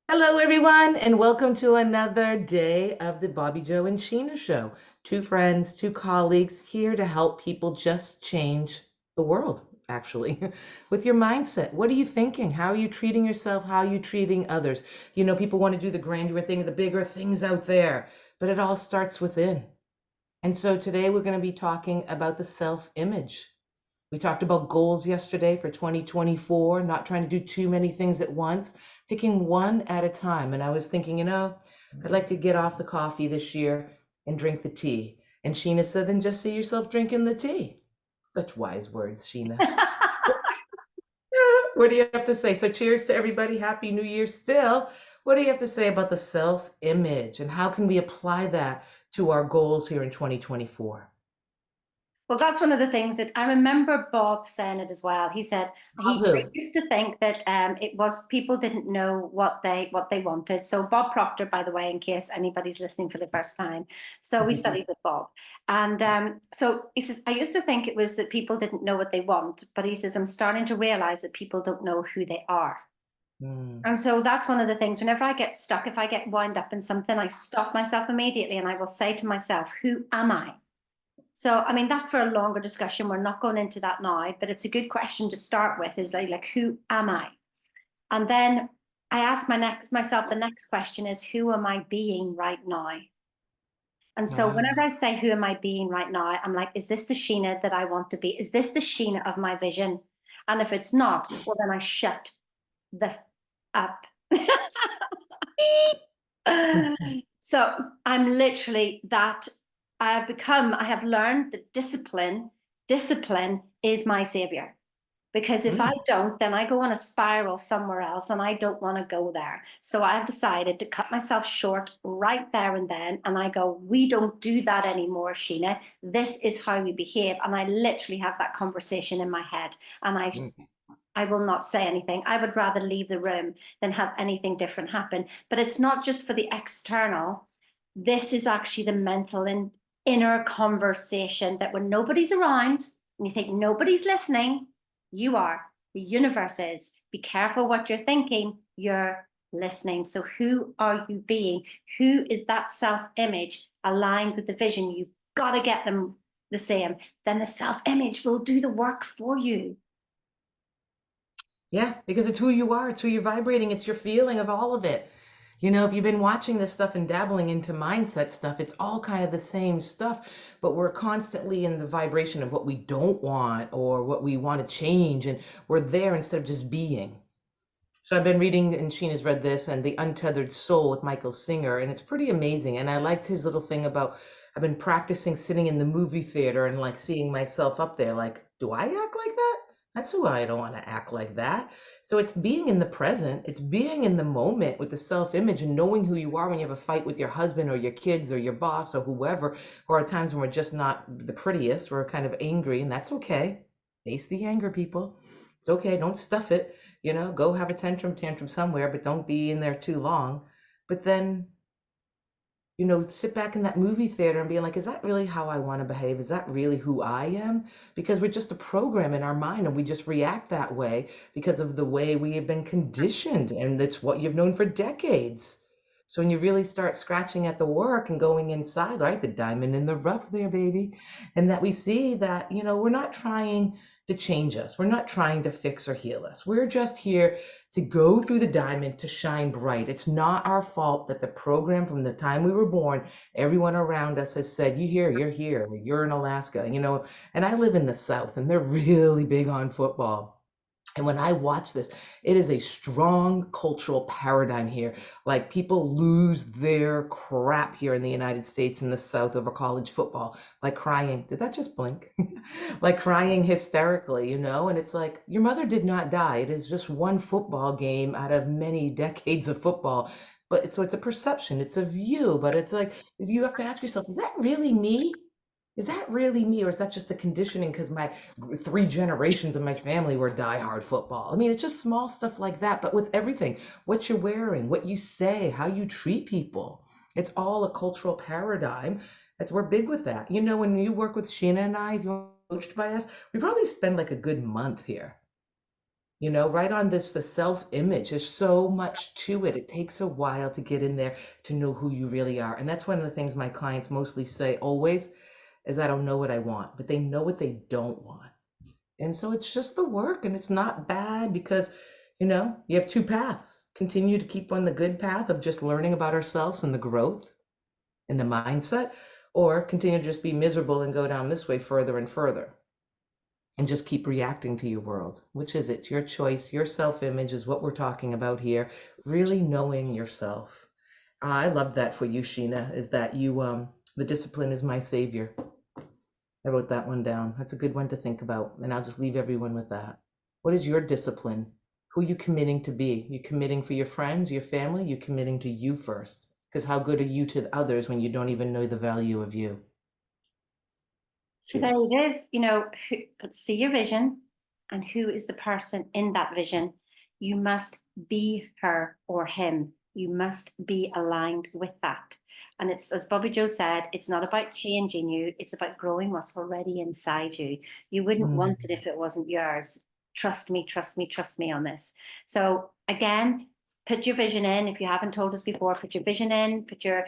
Hello, everyone, and welcome to another day of the Bobbi Jo and Sheena show. Two friends, two colleagues here to help people just change the world, actually, with your mindset. What are you thinking? How are you treating yourself? How are you treating others? People want to do the grandeur thing, the bigger things out there, but it all starts within. And so today we're going to be talking about the self image. We talked about goals yesterday for 2024, not trying to do too many things at once, picking one at a time. And I was thinking, I'd like to get off the coffee this year and drink the tea. And Sheena said, then just see yourself drinking the tea. Such wise words, Sheena. What do you have to say? So, cheers to everybody. Happy New Year still. What do you have to say about the self image and how can we apply that to our goals here in 2024? Well, that's one of the things that I remember Bob saying it as well. He said I'll he do. used to think that it was people didn't know what they wanted. So Bob Proctor, by the way, in case anybody's listening for the first time, so we studied with Bob, and so he says I used to think it was that people didn't know what they want, but he says I'm starting to realize that people don't know who they are. Mm, And so that's one of the things. Whenever I get stuck, if I get wound up in something, I stop myself immediately and I will say to myself, "Who am I?" So, I mean, that's for a longer discussion. We're not going into that now, but it's a good question to start with is like who am I? And then I ask myself the next question is, who am I being right now? And so whenever wow. I say, who am I being right now? I'm like, is this the Sheena that I want to be? Is this the Sheena of my vision? And if it's not, well, then I shut the up. So I'm literally that I have learned that discipline is my savior. Because if I Mm. don't, then I go on a spiral somewhere else and I don't want to go there. So I've decided to cut myself short right there and then. And I go, we don't do that anymore, Sheena. This is how we behave. And I literally have that conversation in my head. And Mm. I will not say anything. I would rather leave the room than have anything different happen. But it's not just for the external. This is actually the mental and inner conversation that when nobody's around and you think nobody's listening, you are. The universe is. Be careful what you're thinking. You're listening. So, who are you being? Who is that self image aligned with the vision? You've got to get them the same. Then the self image will do the work for you. Yeah, because it's who you are, it's who you're vibrating, it's your feeling of all of it. If you've been watching this stuff and dabbling into mindset stuff, it's all kind of the same stuff, but we're constantly in the vibration of what we don't want or what we want to change, and we're there instead of just being. So I've been reading, and Sheena's read this, and The Untethered Soul with Michael Singer, and it's pretty amazing. And I liked his little thing about I've been practicing sitting in the movie theater and like seeing myself up there, like, do I act like that? That's who I don't want to act like that. So it's being in the present, it's being in the moment with the self-image and knowing who you are when you have a fight with your husband or your kids or your boss or whoever, or at times when we're just not the prettiest, we're kind of angry, and that's okay. Face the anger, people. It's okay, don't stuff it. Go have a tantrum somewhere, but don't be in there too long. But then, sit back in that movie theater and be like, is that really how I want to behave? Is that really who I am? Because we're just a program in our mind and we just react that way because of the way we have been conditioned. And it's what you've known for decades. So when you really start scratching at the work and going inside, right, the diamond in the rough there, baby, and that we see that, we're not trying to change us. We're not trying to fix or heal us. We're just here to go through the diamond to shine bright. It's not our fault that the program from the time we were born, everyone around us has said, you're here, you're in Alaska, and I live in the South and they're really big on football. And when I watch this, it is a strong cultural paradigm here. Like people lose their crap here in the United States in the South over college football, like crying. Did that just blink? Like crying hysterically, And it's like, your mother did not die. It is just one football game out of many decades of football. But so it's a perception, it's a view, but it's like you have to ask yourself, is that really me? Is that really me, or is that just the conditioning because my three generations of my family were diehard football? I mean, it's just small stuff like that, but with everything, what you're wearing, what you say, how you treat people, it's all a cultural paradigm. That's we're big with that. When you work with Sheena and I, if you're coached by us, we probably spend like a good month here. right on this, the self-image. There's so much to it. It takes a while to get in there to know who you really are. And that's one of the things my clients mostly say always is I don't know what I want, but they know what they don't want. And so it's just the work, and it's not bad because, you have two paths. Continue to keep on the good path of just learning about ourselves and the growth and the mindset, or continue to just be miserable and go down this way further and further and just keep reacting to your world. Which is it? It's your choice. Your self-image is what we're talking about here. Really knowing yourself. I love that for you, Sheena, is that the discipline is my savior. I wrote that one down. That's a good one to think about. And I'll just leave everyone with that. What is your discipline? Who are you committing to be? You committing for your friends, your family? You committing to you first? Because how good are you to others when you don't even know the value of you? So there it is, see your vision and who is the person in that vision. You must be her or him. You must be aligned with that. And it's, as Bobbi Jo said, it's not about changing you, it's about growing what's already inside you. You wouldn't Mm. want it if it wasn't yours. Trust me, trust me, trust me on this. So again, put your vision in. If you haven't told us before, put your vision in, put your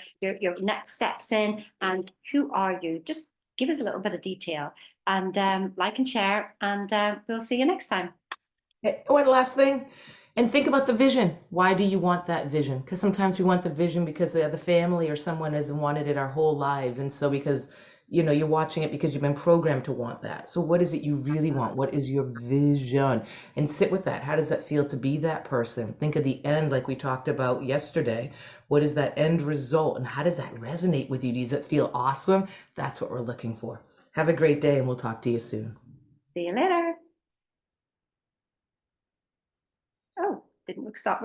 next steps in, and who are you? Just give us a little bit of detail, and like and share, and we'll see you next time. Oh, and last thing, and think about the vision. Why do you want that vision? Because sometimes we want the vision because the family or someone has wanted it our whole lives. And so because, you're watching it because you've been programmed to want that. So what is it you really want? What is your vision? And sit with that. How does that feel to be that person? Think of the end, like we talked about yesterday. What is that end result? And how does that resonate with you? Does it feel awesome? That's what we're looking for. Have a great day, and we'll talk to you soon. See you later. Oh, didn't stop